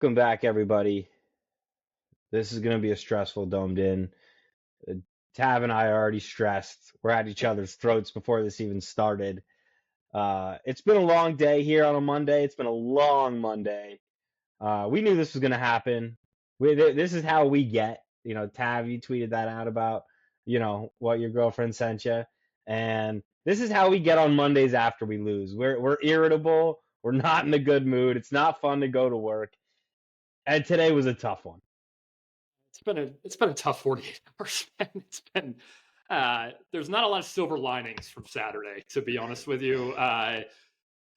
Welcome back, everybody. This is going to be a stressful domed in. Tav and I are already stressed. We're at each other's throats before this even started. It's been a long day here on a Monday. It's been a long Monday. We knew this was going to happen. This is how we get. Tav, you tweeted that out about, what your girlfriend sent you. And this is how we get on Mondays after we lose. We're irritable. We're not in a good mood. It's not fun to go to work. And today was a tough one. It's been a tough 48 hours, man. It's been there's not a lot of silver linings from Saturday, to be honest with you.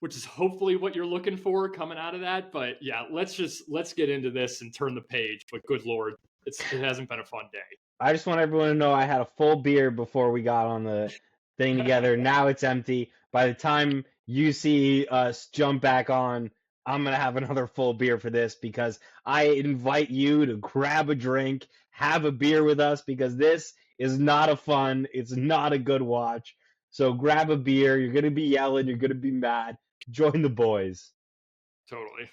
Which is hopefully what you're looking for coming out of that. But yeah, let's get into this and turn the page. But good Lord, it hasn't been a fun day. I just want everyone to know I had a full beer before we got on the thing together. Now it's empty. By the time you see us jump back on, I'm going to have another full beer for this because I invite you to grab a drink, have a beer with us because this is not a fun, it's not a good watch. So grab a beer. You're going to be yelling. You're going to be mad. Join the boys. Totally.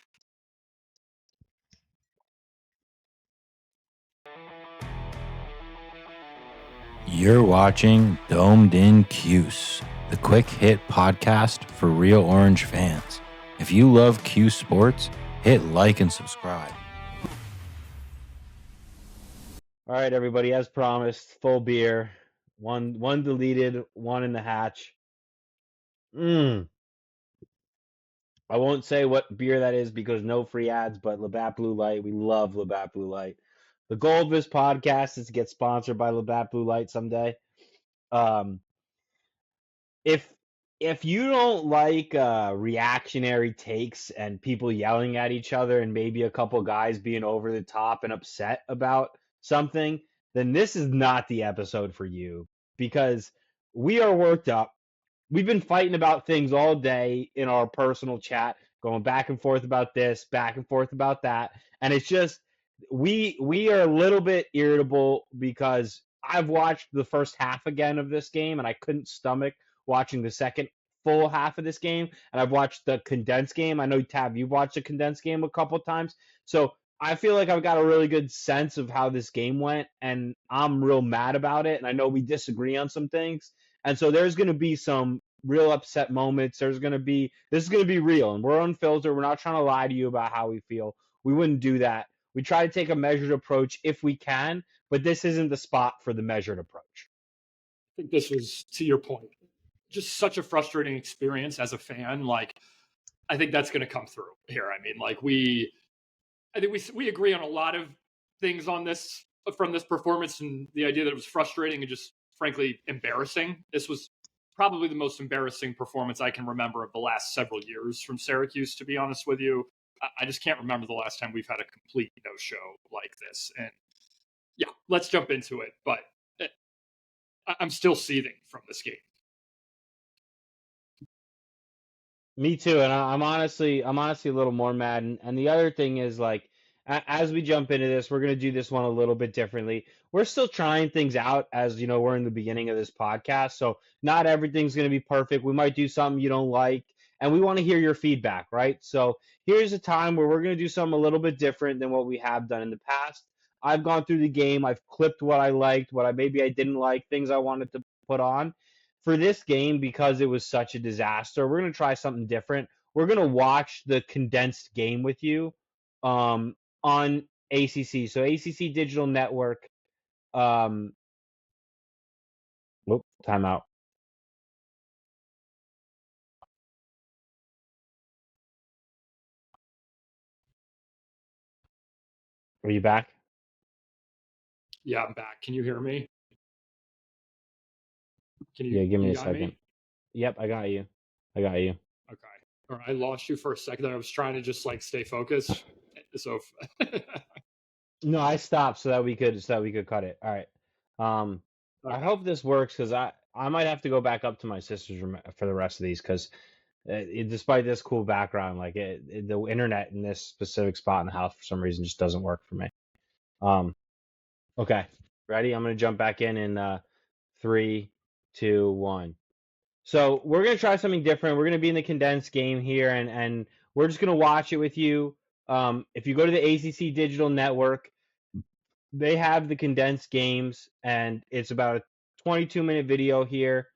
You're watching Domed in Cuse, the quick hit podcast for real Orange fans. If you love Cuse sports, hit like and subscribe. All right, everybody, as promised, full beer. One deleted, one in the hatch. I won't say what beer that is because no free ads, but Labatt Blue Light. We love Labatt Blue Light. The goal of this podcast is to get sponsored by Labatt Blue Light someday. If you don't like reactionary takes and people yelling at each other and maybe a couple guys being over the top and upset about something, then this is not the episode for you because we are worked up. We've been fighting about things all day in our personal chat, going back and forth about this, back and forth about that, and it's just we are a little bit irritable because I've watched the first half again of this game and I couldn't stomach watching the second full half of this game, and I've watched the condensed game. I know, Tav, you've watched the condensed game a couple times, so I feel like I've got a really good sense of how this game went, and I'm real mad about it, and I know we disagree on some things, and so there's going to be some real upset moments. This is going to be real, and we're unfiltered. We're not trying to lie to you about how we feel. We wouldn't do that. We try to take a measured approach if we can, but this isn't the spot for the measured approach. I think this was, to your point, just such a frustrating experience as a fan. Like, I think that's going to come through here. I mean, like I think we agree on a lot of things on this from this performance, and the idea that it was frustrating and just frankly embarrassing. This was probably the most embarrassing performance I can remember of the last several years from Syracuse, to be honest with you. I just can't remember the last time we've had a complete no-show like this. And yeah, let's jump into it. But I'm still seething from this game. Me too, and I'm honestly a little more mad. And the other thing is, like, as we jump into this, we're gonna do this one a little bit differently. We're still trying things out, as you know, we're in the beginning of this podcast, so not everything's gonna be perfect. We might do something you don't like, and we want to hear your feedback, right? So here's a time where we're gonna do something a little bit different than what we have done in the past. I've gone through the game, I've clipped what I liked, what I maybe I didn't like, things I wanted to put on for this game. Because it was such a disaster, we're going to try something different. We're going to watch the condensed game with you on ACC. So ACC Digital Network. Timeout. Are you back? Yeah, I'm back. Can you hear me? Yeah, give me a second. Me? Yep, I got you. Okay. All right, I lost you for a second. I was trying to just like stay focused. So No, I stopped so that we could cut it. All right. I hope this works because I might have to go back up to my sister's room for the rest of these because despite this cool background, like the internet in this specific spot in the house for some reason just doesn't work for me. Okay, ready? I'm gonna jump back in 3, 2, 1. So we're gonna try something different. We're gonna be in the condensed game here, and we're just gonna watch it with you. If you go to the ACC Digital Network, they have the condensed games, and it's about a 22-minute video here.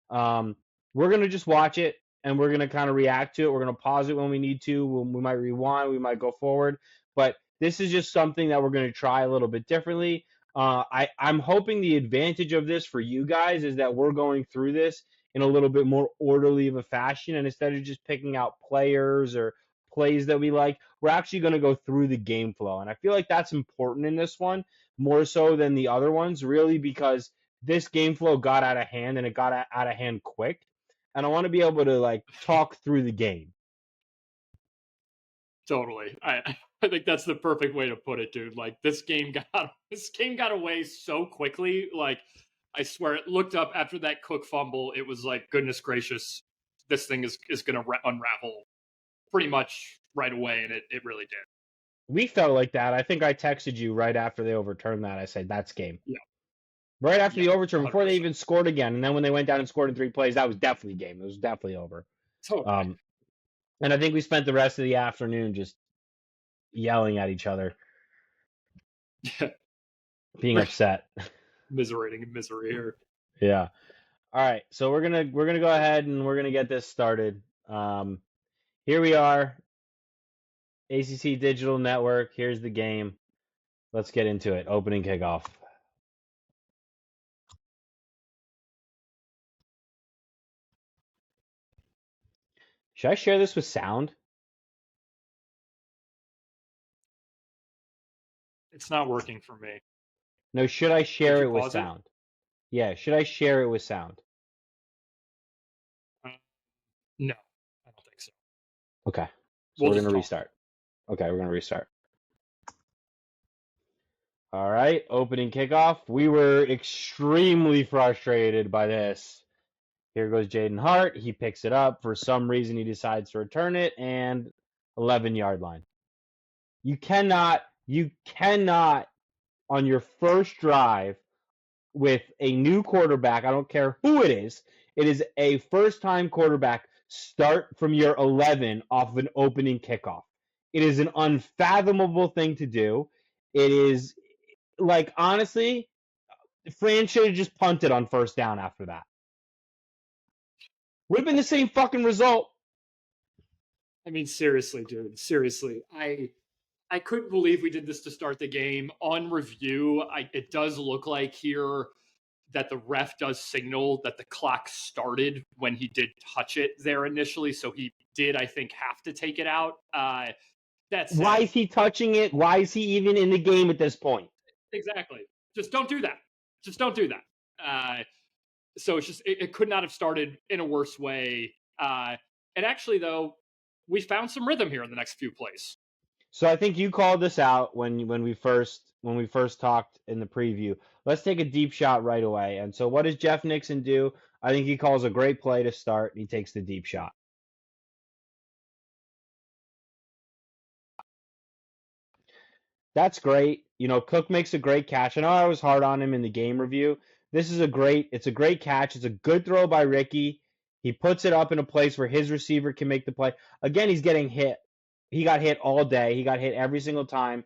We're going to just watch it, and we're going to kind of react to it. We're going to pause it when we need to. We might rewind. We might go forward. But this is just something that we're going to try a little bit differently. I'm hoping the advantage of this for you guys is that we're going through this in a little bit more orderly of a fashion, and instead of just picking out players or plays that we like, we're actually going to go through the game flow. And I feel like that's important in this one, more so than the other ones, really, because this game flow got out of hand, and it got out of hand quick. And I want to be able to like talk through the game. Totally. I think that's the perfect way to put it, dude. Like this game got away so quickly. Like I swear, it looked up after that Cook fumble. It was like, goodness gracious, this thing is going to unravel pretty much right away, and it really did. We felt like that. I think I texted you right after they overturned that. I said, that's game. Yeah. Right after the overturn, before 100%. they even scored again. And then when they went down and scored in 3 plays, that was definitely game. It was definitely over. Totally. And I think we spent the rest of the afternoon just yelling at each other, being upset. Miserating in misery here. Yeah. All right. So we're gonna go ahead and we're gonna get this started. Here we are. ACC Digital Network. Here's the game. Let's get into it. Opening kickoff. Should I share this with sound? It's not working for me. No, should I share you it with pause it? sound? Yeah, should I share it with sound? No, I don't think so. Okay. So We'll we're just going to talk. restart. Okay, we're going to restart. All right, opening kickoff. We were extremely frustrated by this. Here goes Jaden Hart. He picks it up. For some reason, he decides to return it, and 11-yard line. You cannot, on your first drive with a new quarterback, I don't care who it is a first-time quarterback, start from your 11 off of an opening kickoff. It is an unfathomable thing to do. It is, like, honestly, Fran should have just punted on first down after that. Would have been the same fucking result. I mean, seriously, dude. Seriously. I couldn't believe we did this to start the game. On review, it does look like here that the ref does signal that the clock started when he did touch it there initially. So he did, I think, have to take it out. That's Why is he touching it? Why is he even in the game at this point? Exactly. Just don't do that. Just don't do that. So it's just it could not have started in a worse way. And actually, though, we found some rhythm here in the next few plays. So I think you called this out when we first talked in the preview. Let's take a deep shot right away. And so what does Jeff Nixon do? I think he calls a great play to start. He takes the deep shot. That's great. You know, Cook makes a great catch. I know I was hard on him in the game review. It's a great catch. It's a good throw by Ricky. He puts it up in a place where his receiver can make the play. Again, he's getting hit. He got hit all day. He got hit every single time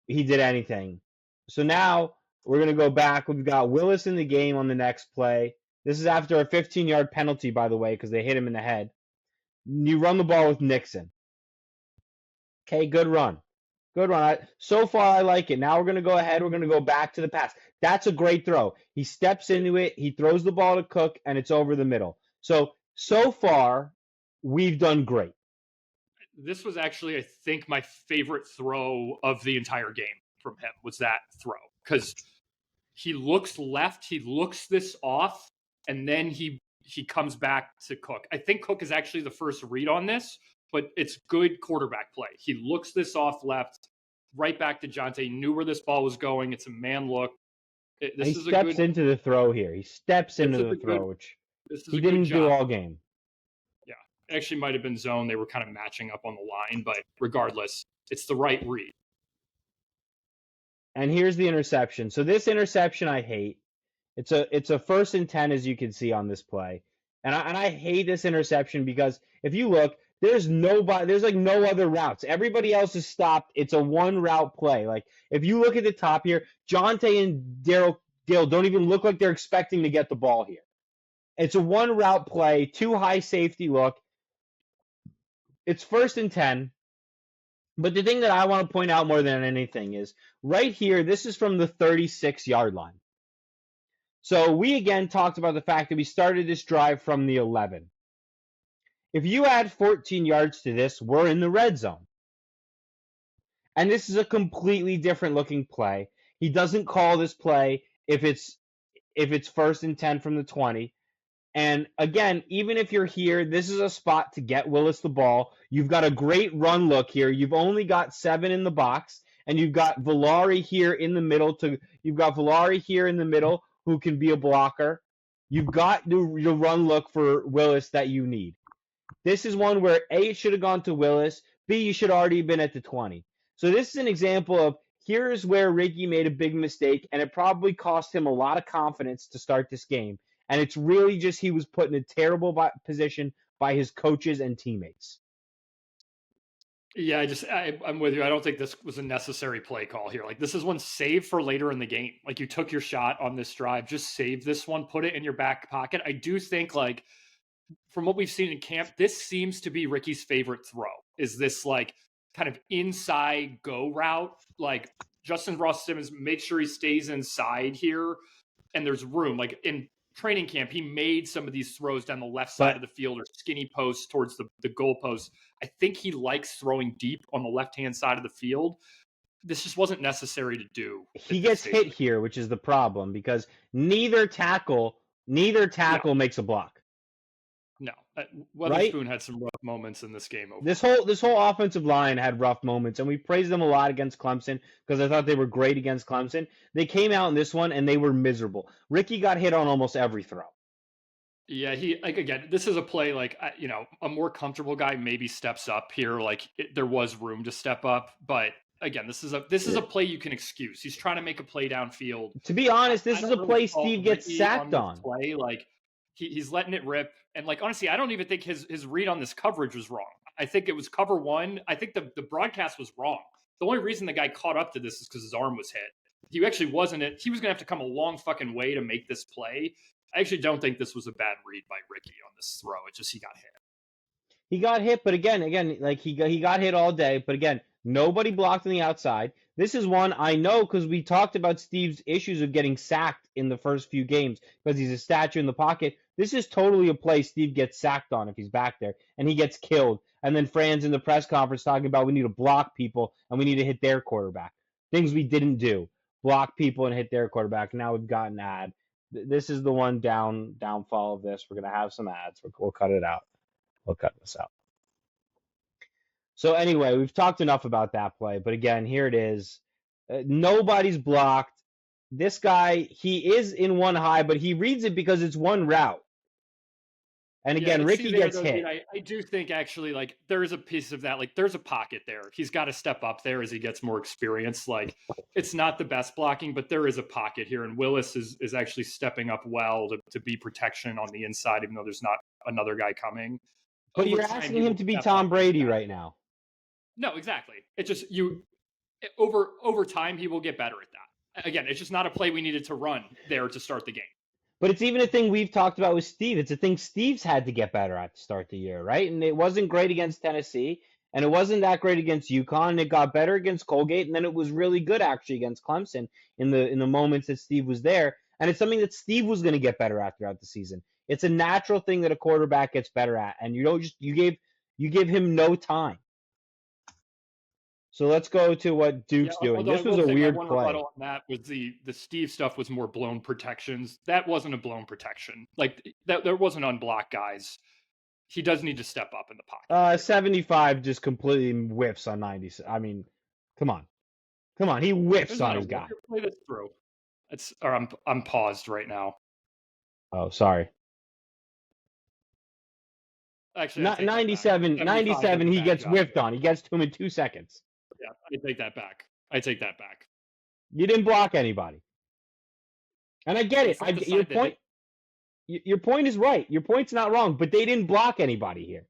he did anything. So now we're going to go back. We've got Willis in the game on the next play. This is after a 15-yard penalty, by the way, because they hit him in the head. You run the ball with Nixon. Okay, good run. Good run. So far, I like it. Now we're going to go ahead. We're going to go back to the pass. That's a great throw. He steps into it. He throws the ball to Cook, and it's over the middle. So far, we've done great. This was actually, I think, my favorite throw of the entire game from him was that throw. Because he looks left, he looks this off, and then he comes back to Cook. I think Cook is actually the first read on this, but it's good quarterback play. He looks this off left, right back to Jonte. He knew where this ball was going. It's a man look. He steps into the throw here. He steps into the throw, which he didn't do all game. Yeah, it actually might have been zone. They were kind of matching up on the line, but regardless, it's the right read. And here's the interception. So this interception I hate. It's a 1st and 10, as you can see on this play. And I hate this interception because if you look, There's nobody. There's like no other routes. Everybody else is stopped. It's a one route play. Like if you look at the top here, Jonte and Dale don't even look like they're expecting to get the ball here. It's a one route play, too high safety look. It's 1st and 10. But the thing that I want to point out more than anything is right here, this is from the 36-yard line. So we again talked about the fact that we started this drive from the 11. If you add 14 yards to this, we're in the red zone. And this is a completely different looking play. He doesn't call this play if it's 1st and 10 from the 20. And again, even if you're here, this is a spot to get Willis the ball. You've got a great run look here. You've only got 7 in the box, and you've got Villari here in the middle. Who can be a blocker. You've got the run look for Willis that you need. This is one where A, it should have gone to Willis. B, you should already been at the 20. So this is an example of here's where Ricky made a big mistake, and it probably cost him a lot of confidence to start this game. And it's really just he was put in a terrible position by his coaches and teammates. Yeah, I'm with you. I don't think this was a necessary play call here. Like this is one saved for later in the game. Like you took your shot on this drive, just save this one, put it in your back pocket. I do think like from what we've seen in camp, this seems to be Ricky's favorite throw. Is this like kind of inside go route? Like Justin Ross Simmons, make sure he stays inside here and there's room. Like in training camp, he made some of these throws down the left side of the field or skinny posts towards the goal post. I think he likes throwing deep on the left-hand side of the field. This just wasn't necessary to do. He gets hit here, which is the problem because neither tackle makes a block. No, Weatherspoon had some rough moments in this game. This whole offensive line had rough moments, and we praised them a lot against Clemson because I thought they were great against Clemson. They came out in this one, and they were miserable. Ricky got hit on almost every throw. Yeah, again, this is a play like, a more comfortable guy maybe steps up here. Like there was room to step up, but again, this is a play you can excuse. He's trying to make a play downfield. To be honest, this is a play Steve gets sacked on. Play like he's letting it rip, and like honestly, I don't even think his read on this coverage was wrong. I think it was cover one. I think the broadcast was wrong. The only reason the guy caught up to this is because his arm was hit. He actually wasn't it. He was gonna have to come a long fucking way to make this play. I actually don't think this was a bad read by Ricky on this throw. It's just he got hit. He got hit, but again, like he got hit all day. But again, nobody blocked on the outside. This is one I know because we talked about Steve's issues of getting sacked in the first few games because he's a statue in the pocket. This is totally a play Steve gets sacked on if he's back there, and he gets killed. And then Fran's in the press conference talking about we need to block people and we need to hit their quarterback. Things we didn't do. Block people and hit their quarterback. Now we've got an ad. This is the one downfall of this. We're going to have some ads. We'll cut it out. We'll cut this out. So anyway, we've talked enough about that play. But again, here it is. Nobody's blocked. This guy, he is in one high, but he reads it because it's one route. And again, Ricky gets hit. I do think actually, like, there is a piece of that. Like, there's a pocket there. He's got to step up there as he gets more experience. Like, it's not the best blocking, but there is a pocket here. And Willis is actually stepping up well to be protection on the inside, even though there's not another guy coming. But you're asking him to be Tom Brady right now. No, exactly. It's just over time, he will get better at that. Again, it's just not a play we needed to run there to start the game. But it's even a thing we've talked about with Steve. It's a thing Steve's had to get better at to start the year, right? And it wasn't great against Tennessee, and it wasn't that great against UConn, and it got better against Colgate, and then it was really good actually against Clemson in the moments that Steve was there. And it's something that Steve was going to get better at throughout the season. It's a natural thing that a quarterback gets better at, and you give him no time. So let's go to what Duke's doing. This was a weird play. On that was the Steve stuff was more blown protections. That wasn't a blown protection. Like that, there wasn't unblocked guys. He does need to step up in the pocket. 75 just completely whiffs on 90. I mean, come on. He whiffs on his guy. Play this through. I'm paused right now. Oh, sorry. Actually, 97. He gets whiffed on. He gets to him in 2 seconds. Yeah, I take that back. You didn't block anybody. And I get it. Your point is right. Your point's not wrong, but they didn't block anybody here.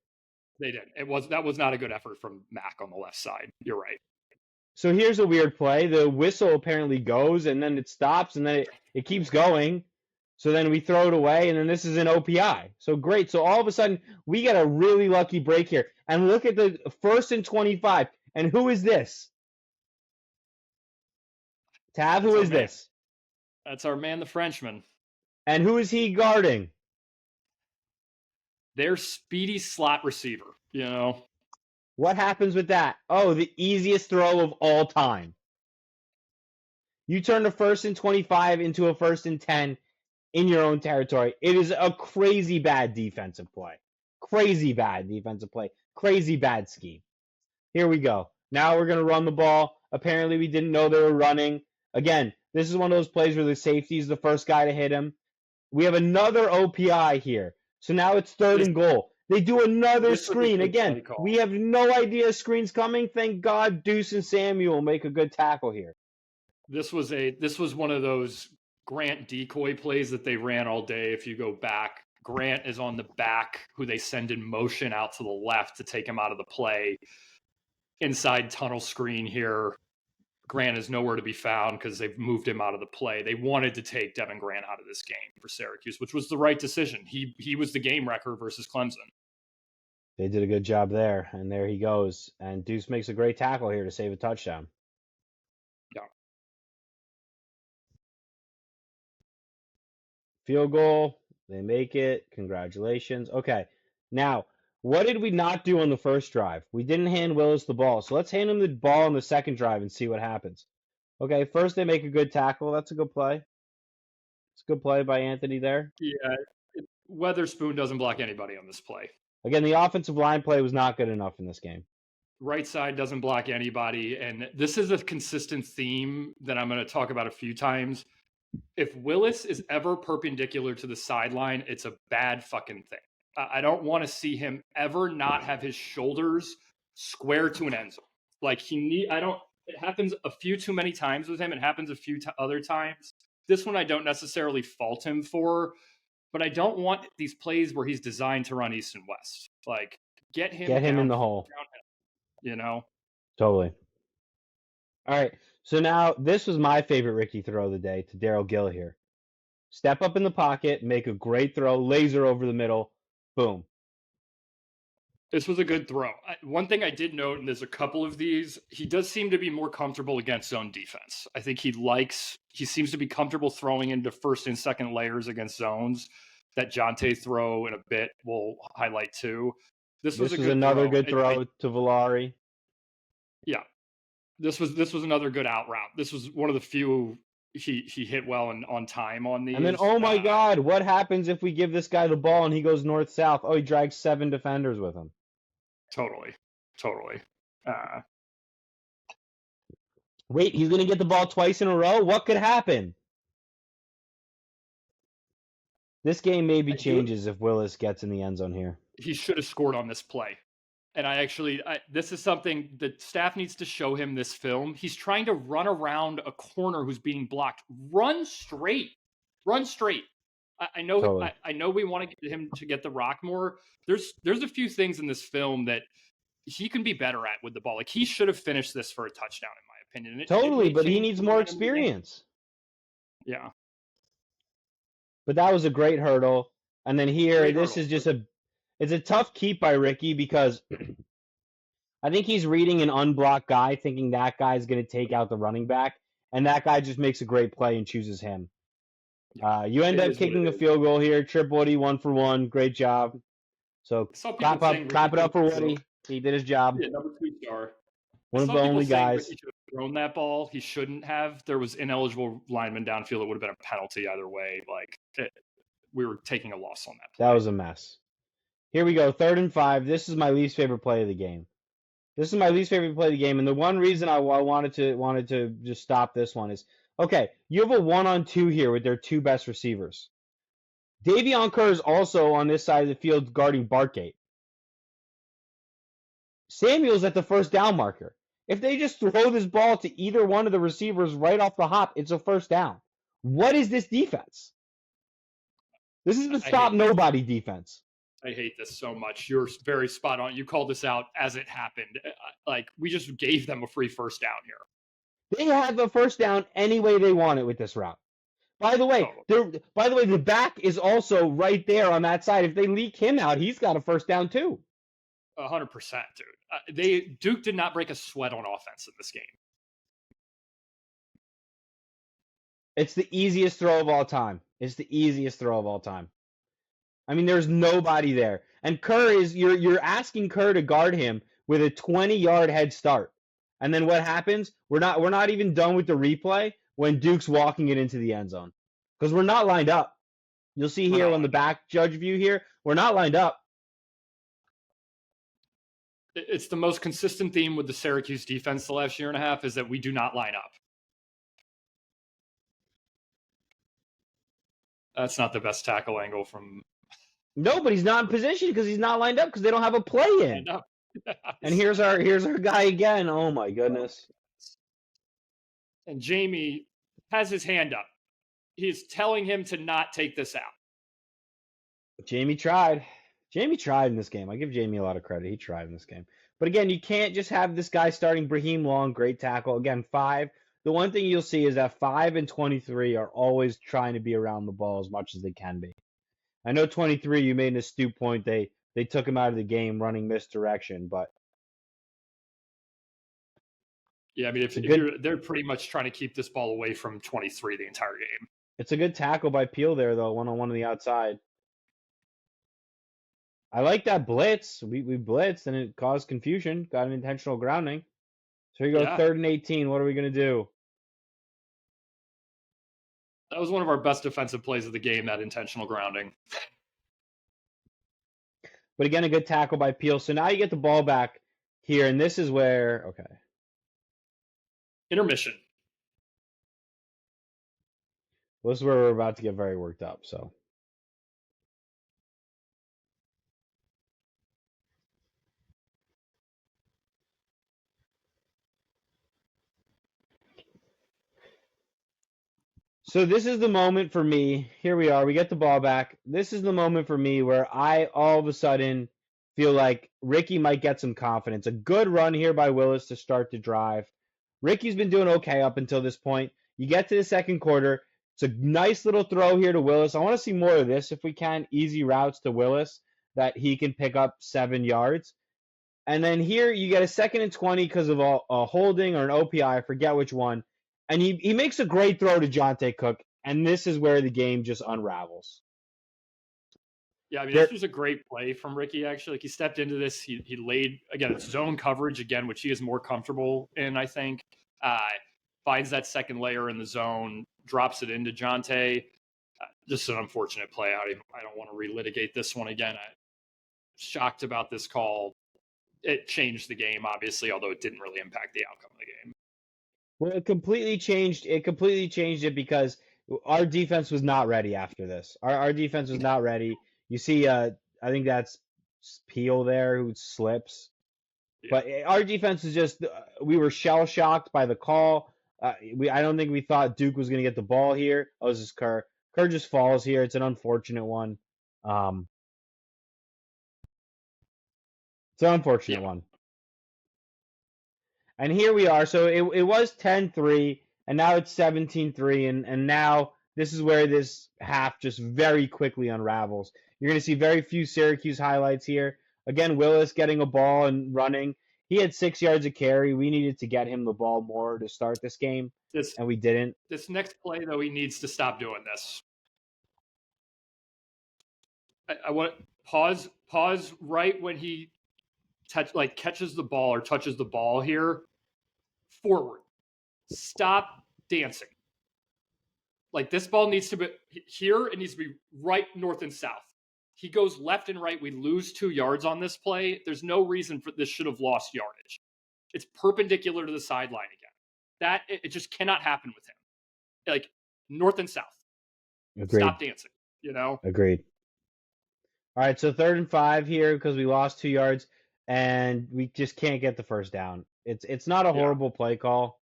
They did. That was not a good effort from Mac on the left side. You're right. So here's a weird play. The whistle apparently goes, and then it stops, and then it keeps going. So then we throw it away, and then this is an OPI. So great. So all of a sudden, we get a really lucky break here. And look at the 1st and 25. And who is this? Tav, who is this? That's our man, the Frenchman. And who is he guarding? Their speedy slot receiver, you know. What happens with that? Oh, the easiest throw of all time. You turn a 1st and 25 into a 1st and 10 in your own territory. It is a crazy bad defensive play. Crazy bad defensive play. Crazy bad scheme. Here we go. Now we're going to run the ball. Apparently we didn't know they were running. Again, this is one of those plays where the safety is the first guy to hit him. We have another OPI here. So now it's 3rd and goal. They do another screen. Again, we have no idea a screen's coming. Thank God Deuce and Samuel make a good tackle here. This was one of those Grant decoy plays that they ran all day. If you go back, Grant is on the back, who they send in motion out to the left to take him out of the play. Inside tunnel screen here. Grant is nowhere to be found because they've moved him out of the play. They wanted to take Devin Grant out of this game for Syracuse, which was the right decision. He was the game wrecker versus Clemson. They did a good job there, and there he goes. And Deuce makes a great tackle here to save a touchdown. Yeah. Field goal. They make it. Congratulations. Okay. Now, what did we not do on the first drive? We didn't hand Willis the ball. So let's hand him the ball on the second drive and see what happens. Okay, first they make a good tackle. That's a good play. It's a good play by Anthony there. Yeah. Weatherspoon doesn't block anybody on this play. Again, the offensive line play was not good enough in this game. Right side doesn't block anybody. And this is a consistent theme that I'm going to talk about a few times. If Willis is ever perpendicular to the sideline, it's a bad fucking thing. I don't want to see him ever not have his shoulders square to an end zone. Like it happens a few too many times with him. It happens a few other times. This one I don't necessarily fault him for, but I don't want these plays where he's designed to run east and west. Like get him in the hole. You know? Totally. All right. So now this was my favorite Ricky throw of the day to Daryl Gill here. Step up in the pocket, make a great throw, laser over the middle. Boom. This was a good throw. One thing I did note, and there's a couple of these, he does seem to be more comfortable against zone defense. I think he seems to be comfortable throwing into first and second layers against zones. That Jonte throw in a bit will highlight too. This was another good throw to Villari. Yeah. This was another good out route. This was one of the few he hit well and on time on these. And then, oh my God, what happens if we give this guy the ball and he goes north-south? Oh, he drags 7 defenders with him. Totally. Wait, he's going to get the ball twice in a row? What could happen? This game maybe changes if Willis gets in the end zone here. He should have scored on this play. And this is something the staff needs to show him this film. He's trying to run around a corner who's being blocked. Run straight. I know. Totally. I know we want to get him to get the rock more. There's a few things in this film that he can be better at with the ball. Like he should have finished this for a touchdown, in my opinion. Totally, but he needs more experience. Yeah. But that was a great hurdle. And then here, this is just it's a tough keep by Ricky because I think he's reading an unblocked guy, thinking that guy's going to take out the running back, and that guy just makes a great play and chooses him. You end up kicking a field goal here. Trip Woody, 1 for 1. Great job. So clap it up for Woody. He did his job. Yeah, number 2 star. One of the only guys. He should have thrown that ball. He shouldn't have. There was ineligible lineman downfield. It would have been a penalty either way. We were taking a loss on that play. That was a mess. Here we go, 3rd and 5. This is my least favorite play of the game. And the one reason I wanted to just stop this one is, okay, you have a 1-on-2 here with their 2 best receivers. Davion Kerr is also on this side of the field guarding Bartgate. Samuel's at the first down marker. If they just throw this ball to either one of the receivers right off the hop, it's a first down. What is this defense? This is the stop nobody defense. I hate this so much. You're very spot on. You called this out as it happened. Like, we just gave them a free first down here. They have a first down any way they want it with this route. By the way, the back is also right there on that side. If they leak him out, he's got a first down too. 100%, dude. Duke did not break a sweat on offense in this game. It's the easiest throw of all time. I mean, there's nobody there. And Kerr you're asking Kerr to guard him with a 20-yard head start. And then what happens? We're not even done with the replay when Duke's walking it into the end zone. Because we're not lined up. You'll see here on the back judge view here, we're not lined up. It's the most consistent theme with the Syracuse defense the last year and a half is that we do not line up. That's not the best tackle angle from... No, but he's not in position because he's not lined up because they don't have a play in. And here's our guy again. Oh, my goodness. And Jamie has his hand up. He's telling him to not take this out. Jamie tried. Jamie tried in this game. I give Jamie a lot of credit. He tried in this game. But again, you can't just have this guy starting Brahim Long, great tackle. Again, 5. The one thing you'll see is that 5 and 23 are always trying to be around the ball as much as they can be. I know 23, you made an astute point. They took him out of the game running misdirection, but yeah, I mean, they're pretty much trying to keep this ball away from 23 the entire game. It's a good tackle by Peel there, though, one-on-one on the outside. I like that blitz. We blitzed, and it caused confusion. Got an intentional grounding. So here you go, 3rd and 18. What are we going to do? That was one of our best defensive plays of the game, that intentional grounding. But again, a good tackle by Peel. So now you get the ball back here, and this is where, okay. Intermission. Well, this is where we're about to get very worked up, so. So this is the moment for me. Here we are. We get the ball back. This is the moment for me where I all of a sudden feel like Ricky might get some confidence. A good run here by Willis to start the drive. Ricky's been doing okay up until this point. You get to the second quarter. It's a nice little throw here to Willis. I want to see more of this if we can. Easy routes to Willis that he can pick up 7 yards. And then here you get a 2nd and 20 because of a holding or an OPI. I forget which one. And he makes a great throw to Jonte Cook, and this is where the game just unravels. Yeah, I mean, this was a great play from Ricky, actually. Like, he stepped into this. He laid, again, it's zone coverage, again, which he is more comfortable in, I think. Finds that second layer in the zone, drops it into Jonte. Just an unfortunate play. I don't want to relitigate this one again. I'm shocked about this call. It changed the game, obviously, although it didn't really impact the outcome of the game. Well, it completely changed it because our defense was not ready after this. Our defense was not ready. You see, I think that's Peel there who slips. Yeah. But our defense is just, we were shell-shocked by the call. I don't think we thought Duke was going to get the ball here. Oh, this is Kerr. Kerr just falls here. It's an unfortunate one. It's an unfortunate one. And here we are. So it was 10-3, and now it's 17-3, and now this is where this half just very quickly unravels. You're going to see very few Syracuse highlights here. Again, Willis getting a ball and running. He had 6 yards of carry. We needed to get him the ball more to start this game, and we didn't. This next play, though, he needs to stop doing this. I want to pause right when he catches the ball or touches the ball here. Forward. Stop dancing. Like, this ball needs to be here. It needs to be right north and south. He goes left and right. We lose 2 yards on this play. There's no reason for this should have lost yardage. It's perpendicular to the sideline again. It just cannot happen with him. Like, north and south. Agreed. Stop dancing, Agreed. All right, so 3rd and 5 here because we lost 2 yards, and we just can't get the first down. It's not a horrible play call.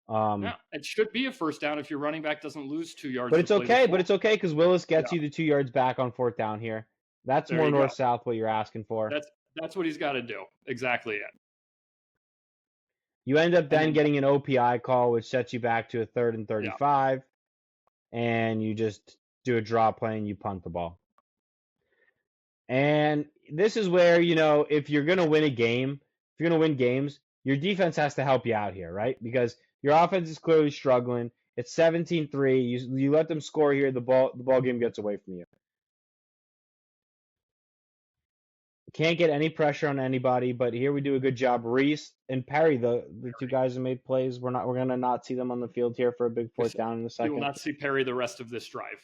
Yeah, it should be a first down if your running back doesn't lose 2 yards. But it's okay. But it's okay because Willis gets you the 2 yards back on 4th down here. That's There more you go. north-south what you're asking for. That's what he's got to do. Exactly it. You end up then then- getting an OPI call, which sets you back to a 3rd and 35, and you just do a draw play and you punt the ball. And this is where, if you're going to win a game, if you're going to win games, your defense has to help you out here, right? Because your offense is clearly struggling. It's 17-3. You let them score here, the ball game gets away from you. Can't get any pressure on anybody, but here we do a good job. Reese and Perry, the two guys who made plays, we're gonna not see them on the field here for a big 4th down in a second. You will not see Perry the rest of this drive.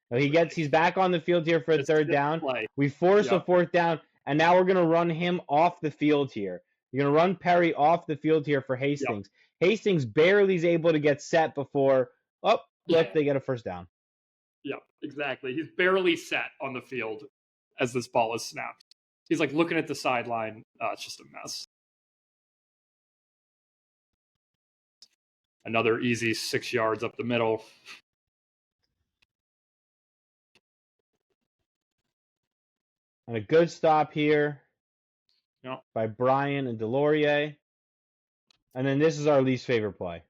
No, he's back on the field here for a 3rd down. Play. We force a 4th down, and now we're gonna run him off the field here. You're gonna run Perry off the field here for Hastings. Hastings barely is able to get set before they get a 1st down. Yeah, exactly. He's barely set on the field as this ball is snapped. He's like looking at the sideline. It's just a mess. Another easy 6 yards up the middle. And a good stop here by Brian and Delorier. And then this is our least favorite play.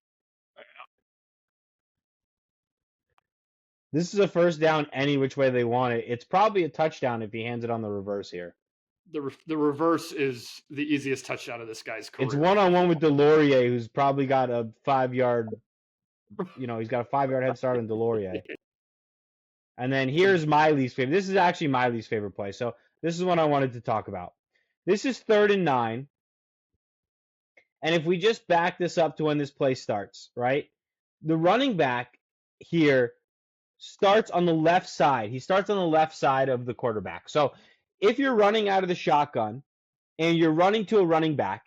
This is a 1st down any which way they want it. It's probably a touchdown if he hands it on the reverse here. The reverse is the easiest touchdown of this guy's career. It's 1-on-1 with Delorier, who's probably got a 5-yard, he's got a 5-yard head start on Delorier. And then here's my least favorite. This is actually my least favorite play. So this is what I wanted to talk about. This is 3rd and 9. And if we just back this up to when this play starts, right? The running back here starts on the left side. He starts on the left side of the quarterback. So if you're running out of the shotgun and you're running to a running back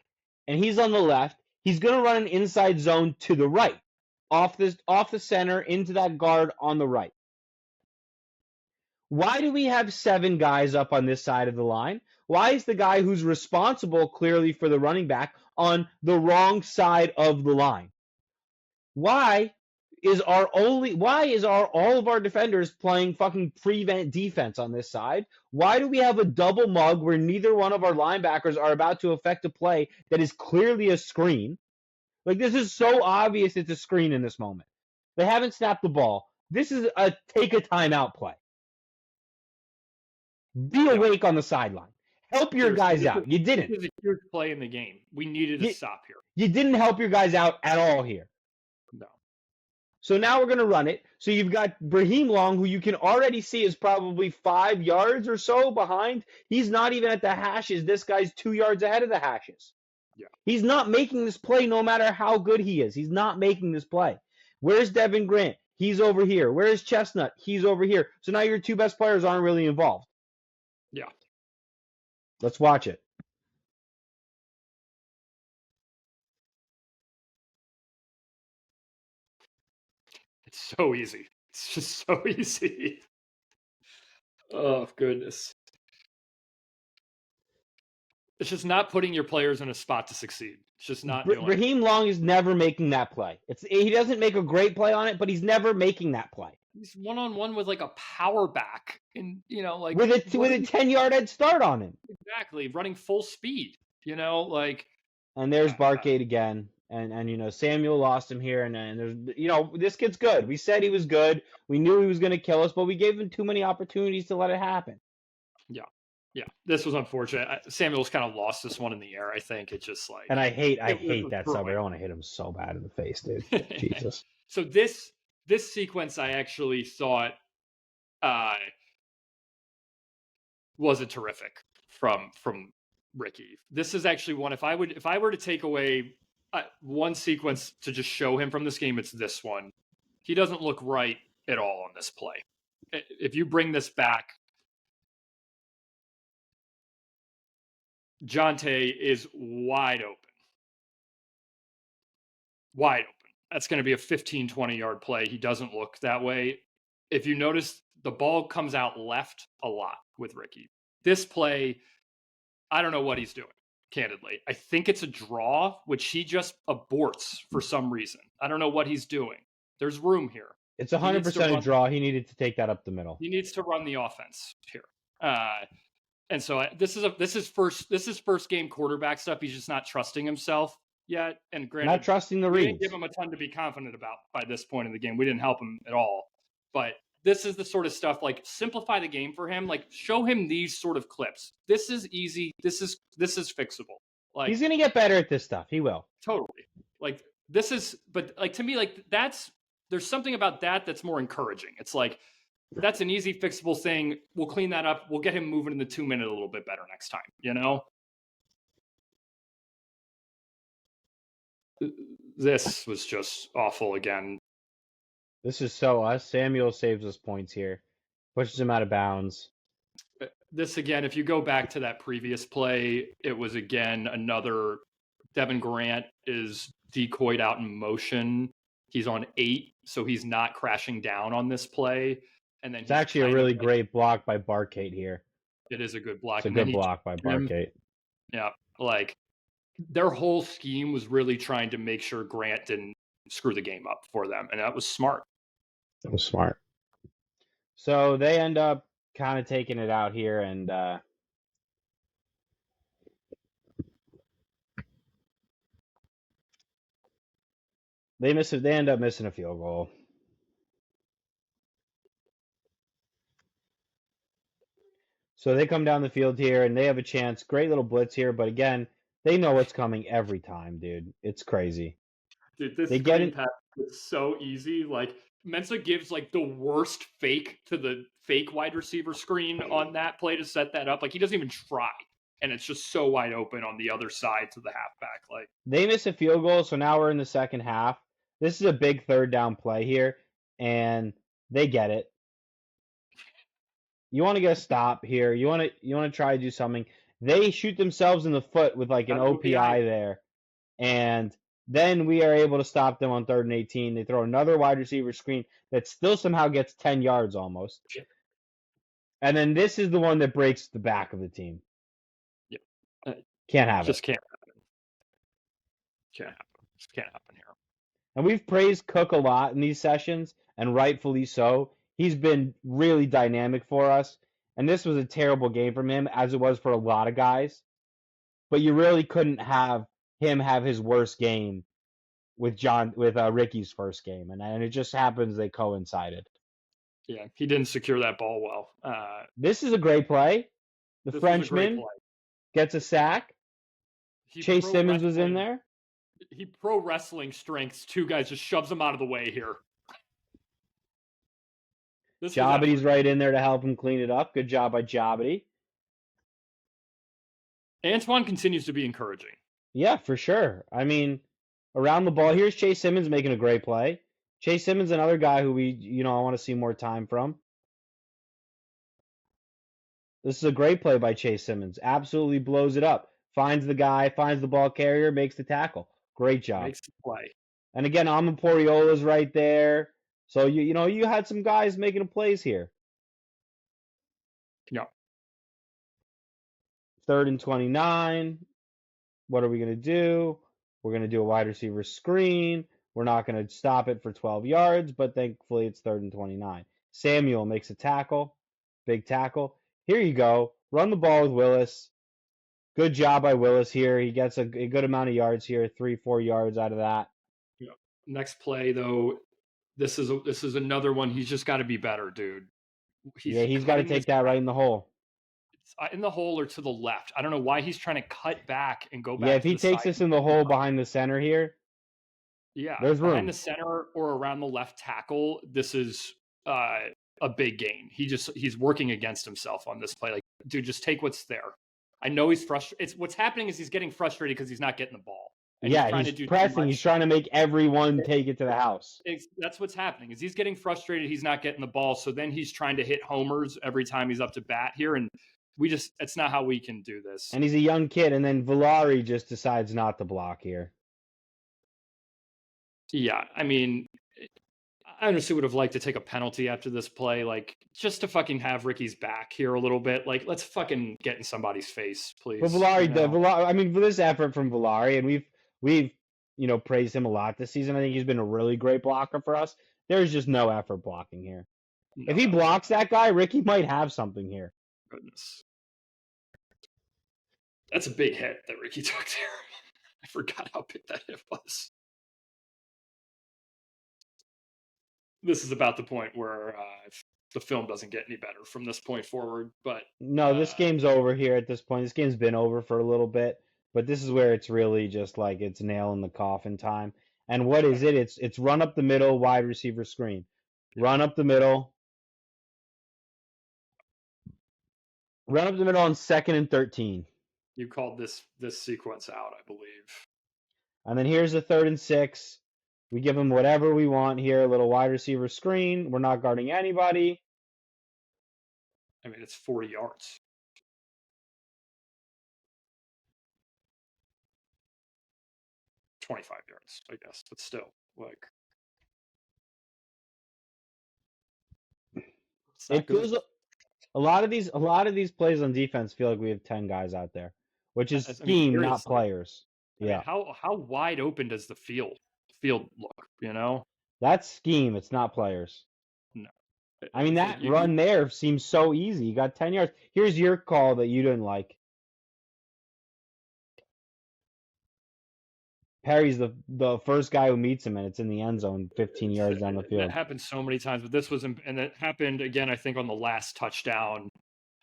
and he's on the left, he's going to run an inside zone to the right, off the center into that guard on the right. Why do we have 7 guys up on this side of the line? Why is the guy who's responsible clearly for the running back on the wrong side of the line? Why is all of our defenders playing fucking prevent defense on this side? Why do we have a double mug where neither one of our linebackers are about to effect a play that is clearly a screen? Like, this is so obvious it's a screen in this moment. They haven't snapped the ball. This is a take a timeout play. Be awake on the sideline. Help your guys out. You didn't. This is a huge play in the game. We needed to stop here. You didn't help your guys out at all here. No. So now we're going to run it. So you've got Brahim Long, who you can already see is probably 5 yards or so behind. He's not even at the hashes. This guy's 2 yards ahead of the hashes. Yeah. He's not making this play no matter how good he is. He's not making this play. Where's Devin Grant? He's over here. Where's Chestnut? He's over here. So now your 2 best players aren't really involved. Yeah. Let's watch it. It's so easy. It's just so easy. Oh, goodness. It's just not putting your players in a spot to succeed. It's just not doing it. Raheem Long is never making that play. He doesn't make a great play on it, but he's never making that play. He's one-on-one with like a power back, and like with a 10-yard head start on him. Exactly, running full speed. Like. And there's Barkade again, and Samuel lost him here, and there's this kid's good. We said he was good. We knew he was going to kill us, but we gave him too many opportunities to let it happen. Yeah, this was unfortunate. Samuel's kind of lost this one in the air. I think it's just like. And I hate that sub. I want to hit him so bad in the face, dude. Jesus. So this sequence, I actually thought wasn't terrific from Ricky. This is actually one. If I were to take away one sequence to just show him from this game, it's this one. He doesn't look right at all on this play. If you bring this back, Jonte is wide open. Wide open. That's going to be a 15, 20-yard play. He doesn't look that way. If you notice, the ball comes out left a lot with Ricky. This play, I don't know what he's doing, candidly. I think it's a draw, which he just aborts for some reason. I don't know what he's doing. There's room here. It's 100% a draw. He needed to take that up the middle. He needs to run the offense here. And so this is first game quarterback stuff. He's just not trusting himself yet. And granted, Not trusting the we didn't reads. give him a ton to be confident about by this point in the game. We didn't help him at all. But this is the sort of stuff, like, simplify the game for him. Like, show him these sort of clips. This is easy. This is fixable. Like, He's gonna get better at this stuff. He will. totally. Like, this is, but like, to me, like, there's something about that that's more encouraging. It's like, that's an easy fixable thing. We'll clean that up. We'll get him moving in the 2-minute a little bit better next time, you know? This was just awful again. This is so us. Samuel saves us points here. Pushes him out of bounds. This again, if you go back to that previous play, it was again another Devin Grant is decoyed out in motion. He's on 8, so he's not crashing down on this play. And then It's actually a really great block by Barkate here. It is a good block. It's a good block by Barkate. Yeah, like, their whole scheme was really trying to make sure Grant didn't screw the game up for them, and that was smart. That was smart. So they end up kind of taking it out here, and they end up missing a field goal. So they come down the field here, and they have a chance. Great little blitz here, but again, they know what's coming every time, dude. It's crazy. Dude, this screen pass is so easy. Like, Mensa gives, like, the worst fake to the fake wide receiver screen on that play to set that up. Like, he doesn't even try, and it's just so wide open on the other side to the halfback. Like, they miss a field goal, so now we're in the second half. This is a big third down play here, and they get it. You want to get a stop here. You want to try to do something. They shoot themselves in the foot with, like, an OPI there, and then we are able to stop them on 3rd and 18. They throw another wide receiver screen that still somehow gets 10 yards almost. Yeah. And then this is the one that breaks the back of the team. Yeah. Can't have just it. Can't happen. Can't happen. Just can't happen here. And we've praised Cook a lot in these sessions, and rightfully so. He's been really dynamic for us. And this was a terrible game from him, as it was for a lot of guys. But you really couldn't have him have his worst game with Ricky's first game, and it just happens they coincided. Yeah, he didn't secure that ball well. This is a great play. The Frenchman gets a sack. Chase Simmons was in there. He pro wrestling strengths 2 guys, just shoves him out of the way here. Jobity's right in there to help him clean it up. Good job by Jobity. Antoine continues to be encouraging. Yeah, for sure. I mean, around the ball, here's Chase Simmons making a great play. Chase Simmons, another guy who I want to see more time from. This is a great play by Chase Simmons. Absolutely blows it up. Finds the guy, finds the ball carrier, makes the tackle. Great job. Makes the play. And again, Amaporiola's right there. So you had some guys making plays here. Yeah. 3rd and 29. What are we going to do? We're going to do a wide receiver screen. We're not going to stop it for 12 yards, but thankfully it's 3rd and 29. Samuel makes a tackle. Big tackle. Here you go. Run the ball with Willis. Good job by Willis here. He gets a good amount of yards here, 3-4 yards out of that. Yeah. Next play, though, this is another one. He's just got to be better, dude. He's got to take that right in the hole. In the hole or to the left. I don't know why he's trying to cut back and go back. Yeah, if he takes this in the hole behind the center here, yeah, there's room. Behind the center or around the left tackle, this is a big gain. He's working against himself on this play. Like, dude, just take what's there. I know he's frustrated. What's happening is he's getting frustrated because he's not getting the ball. And he's pressing. He's trying to make everyone take it to the house. That's what's happening. Is he's getting frustrated. He's not getting the ball. So then he's trying to hit homers every time he's up to bat here, and it's not how we can do this. And he's a young kid, and then Villari just decides not to block here. Yeah, I mean, I honestly would have liked to take a penalty after this play, like, just to fucking have Ricky's back here a little bit. Like, let's fucking get in somebody's face, please. But Villari, I mean, for this effort from Villari, and we've praised him a lot this season. I think he's been a really great blocker for us. There's just no effort blocking here. No. If he blocks that guy, Ricky might have something here. goodness. That's a big hit that Ricky took there. I forgot how big that hit was. This is about the point where the film doesn't get any better from this point forward. But No, this game's over here at this point. This game's been over for a little bit, but this is where it's really just like it's nail in the coffin time. And what is it? It's run up the middle, wide receiver screen. Run up the middle. Run up the middle on 2nd and 13. you called this sequence out, I believe. And then here's a 3rd and 6. We give them whatever we want here. A little wide receiver screen. We're not guarding anybody. I mean, it's 40 yards. $25 yards, I guess, but still, like, it feels a lot of these plays on defense feel like we have 10 guys out there, which is scheme, not players. I mean, how wide open does the field look? You know, that's scheme. It's not players. No, I mean that run there seems so easy. You got 10 yards. Here's your call that you didn't like. Perry's the first guy who meets him, and it's in the end zone, 15 yards down the field. That happened so many times, but this was, and it happened again. I think on the last touchdown,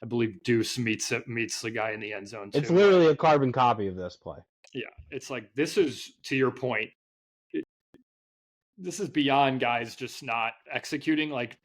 I believe Deuce meets the guy in the end zone too. It's literally a carbon copy of this play. Yeah, it's like this is, to your point, this is beyond guys just not executing. Like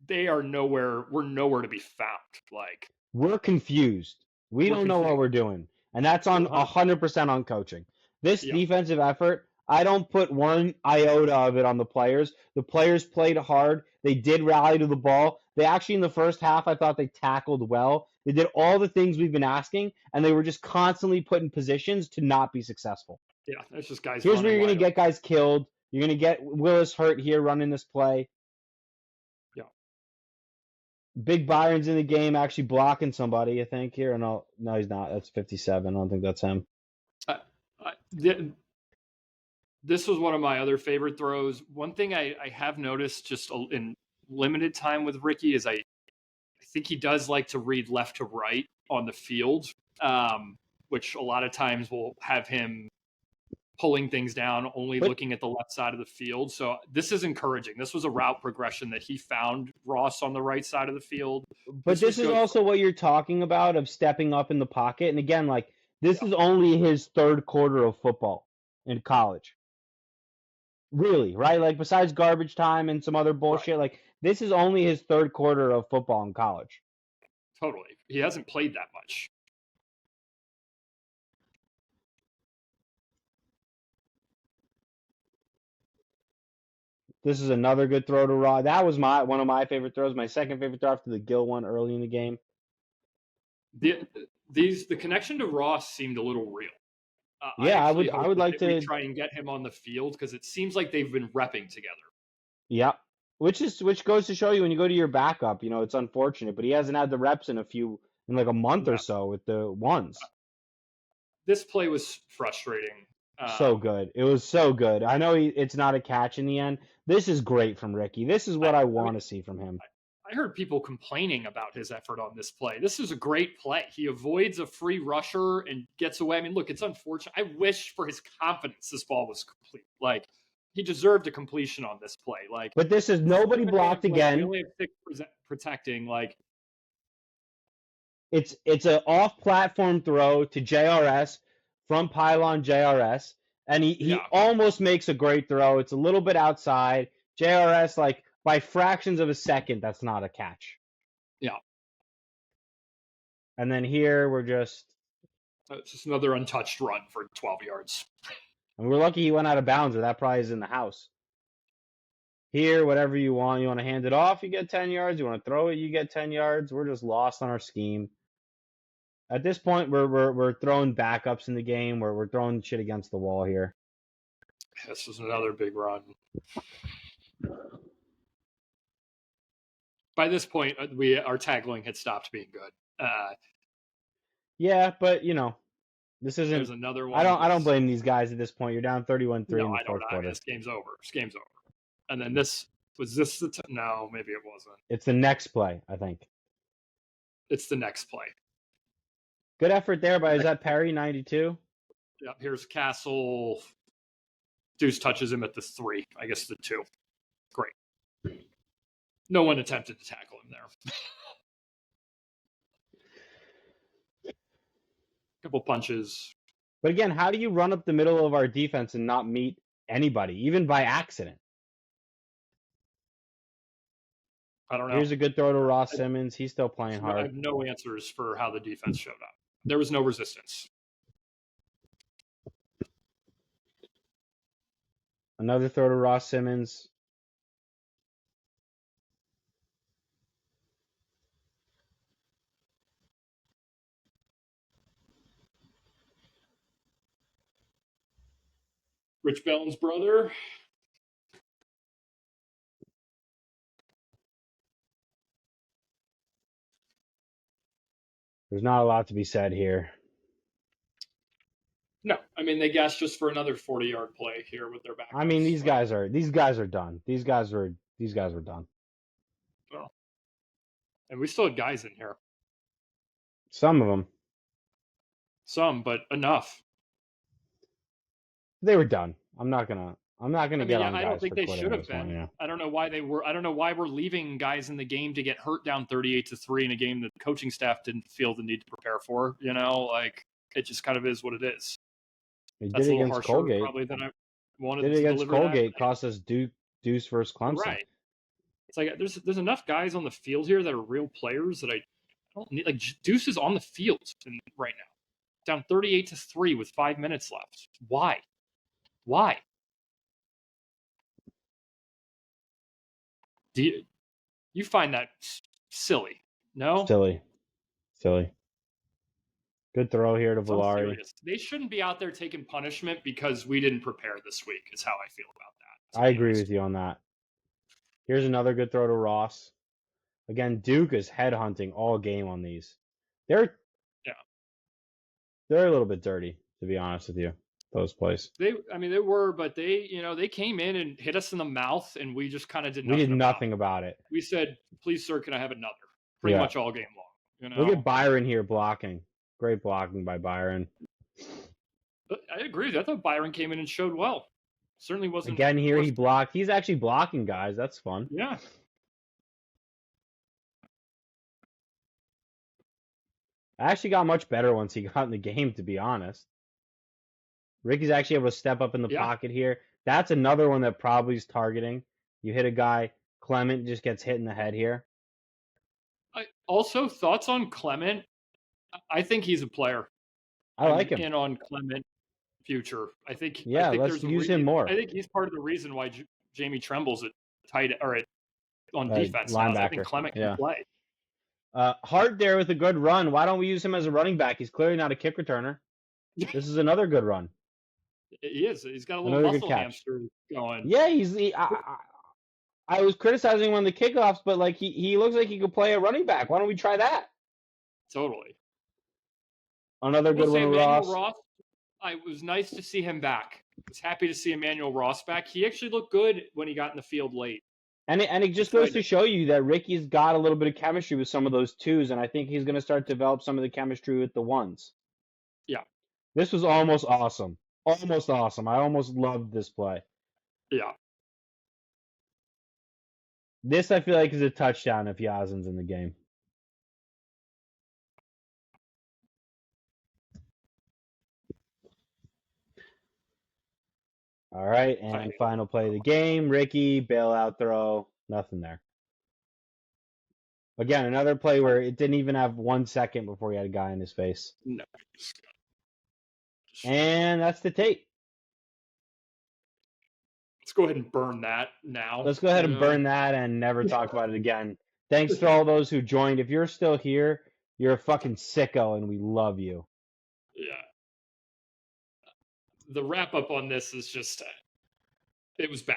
they are nowhere. We're nowhere to be found. Like we're confused. We don't know what we're doing, and that's on 100% on coaching. This defensive effort, I don't put one iota of it on the players. The players played hard. They did rally to the ball. They actually, in the first half, I thought they tackled well. They did all the things we've been asking, and they were just constantly put in positions to not be successful. Yeah, it's just guys. Here's where you're going to get guys killed. You're going to get Willis hurt here running this play. Yeah. Big Byron's in the game, actually blocking somebody, I think, here. No, he's not. That's 57. I don't think that's him. This was one of my other favorite throws. One thing I have noticed just in limited time with Ricky is I think he does like to read left to right on the field, which a lot of times will have him pulling things down, only looking at the left side of the field. So this is encouraging. This was a route progression that he found Ross on the right side of the field. But this is also what you're talking about of stepping up in the pocket. And again, like, this is only his 3rd quarter of football in college. Really, right? Like, besides garbage time and some other bullshit, like, this is only his 3rd quarter of football in college. Totally. He hasn't played that much. This is another good throw to Raw. That was one of my favorite throws. My second favorite throw after the Gill one early in the game. The connection to Ross seemed a little real. I would like to try and get him on the field because it seems like they've been repping together. Yeah, which goes to show you when you go to your backup, it's unfortunate, but he hasn't had the reps in like a month or so with the ones. This play was frustrating. So good. It was so good. I know it's not a catch in the end. This is great from Ricky. This is what I want to see from him. I heard people complaining about his effort on this play. This is a great play. He avoids a free rusher and gets away. I mean, look, it's unfortunate. I wish for his confidence this ball was complete. Like, he deserved a completion on this play. Like, but this is nobody blocked again. We only have 6 protecting. Like, it's an off-platform throw to JRS from pylon JRS, and he almost makes a great throw. It's a little bit outside. JRS, like, by fractions of a second, that's not a catch. Yeah. And then here we're just... It's just another untouched run for 12 yards. And we're lucky he went out of bounds, or that probably is in the house. Here, whatever you want. You want to hand it off, you get 10 yards. You want to throw it, you get 10 yards. We're just lost on our scheme. At this point, we're throwing backups in the game. We're throwing shit against the wall here. This is another big run. By this point, our tackling had stopped being good. Yeah, but this isn't. There's another one. I don't blame these guys at this point. You're down 31-3 in the fourth quarter. This game's over. This game's over. And then this was this the no, maybe it wasn't. It's the next play, I think. It's the next play. Good effort there, but is that Perry 92? Yep, here's Castle. Deuce touches him at the 3. I guess the 2. Great. No one attempted to tackle him there. Couple punches. But again, how do you run up the middle of our defense and not meet anybody, even by accident? I don't know. Here's a good throw to Ross Simmons. He's still playing I hard. have no answers for how the defense showed up. There was no resistance. Another throw to Ross Simmons. Rich Bell's brother. There's not a lot to be said here. No, I mean they gassed just for another 40-yard play here with their back. I mean, these guys are done. These guys were done. Well, and we still had guys in here. Some of them. Some, but enough. They were done. I'm not gonna get on guys. I don't think for they quitting should have this been. one, yeah. I don't know why they were. I don't know why we're leaving guys in the game to get hurt down 38-3 in a game that the coaching staff didn't feel the need to prepare for. You know, like it just kind of is what it is. They That's did a it little against harsher Colgate. probably than I wanted Did it to against deliver Colgate. that. Cost us Deuce versus Clemson. Right. It's like there's enough guys on the field here that are real players that I don't need. Like Deuce is on the field right now, down 38-3 with 5 minutes left. Why? Do you find that silly? No? Silly. Good throw here to I'm Villari. serious. They shouldn't be out there taking punishment because we didn't prepare this week, is how I feel about that. I agree with you on that. Here's another good throw to Ross. Again, Duke is headhunting all game on these. They're a little bit dirty, to be honest with you, those plays. They were, but they came in and hit us in the mouth, and we just kind of did nothing. We did nothing about it. We said, "Please, sir, can I have another?" Pretty much all game long. You know? Look at Byron here blocking. Great blocking by Byron. I agree. I thought Byron came in and showed well. Certainly wasn't. Again, here he blocked. He's actually blocking guys. That's fun. Yeah. I actually got much better once he got in the game, to be honest. Ricky's actually able to step up in the pocket here. That's another one that probably is targeting. You hit a guy, Clement just gets hit in the head here. Also, thoughts on Clement? I think he's a player. I like him. And on Clement future. I think let's use him more. I think he's part of the reason why Jamie Tremble's at tight or on defense. Linebacker. I think Clement can play. Hart there with a good run. Why don't we use him as a running back? He's clearly not a kick returner. This is another good run. He is. He's got a little muscle hamster going. Yeah, I was criticizing him on the kickoffs, but like he looks like he could play a running back. Why don't we try that? Totally. Another good one, Ross. It was nice to see him back. I was happy to see Emmanuel Ross back. He actually looked good when he got in the field late. And it just goes to show you that Ricky's got a little bit of chemistry with some of those twos, and I think he's going to start to develop some of the chemistry with the ones. Yeah. This was almost awesome. Almost awesome. I almost loved this play. Yeah. This, I feel like, is a touchdown if Yazin's in the game. All right, and final play of the game. Ricky, bailout throw, nothing there. Again, another play where it didn't even have 1 second before he had a guy in his face. No. And that's the tape. Let's go ahead and burn that now. Let's go ahead and burn that and never talk about it again. Thanks to all those who joined. If you're still here, you're a fucking sicko, and we love you. Yeah. The wrap up on this is just, it was bad.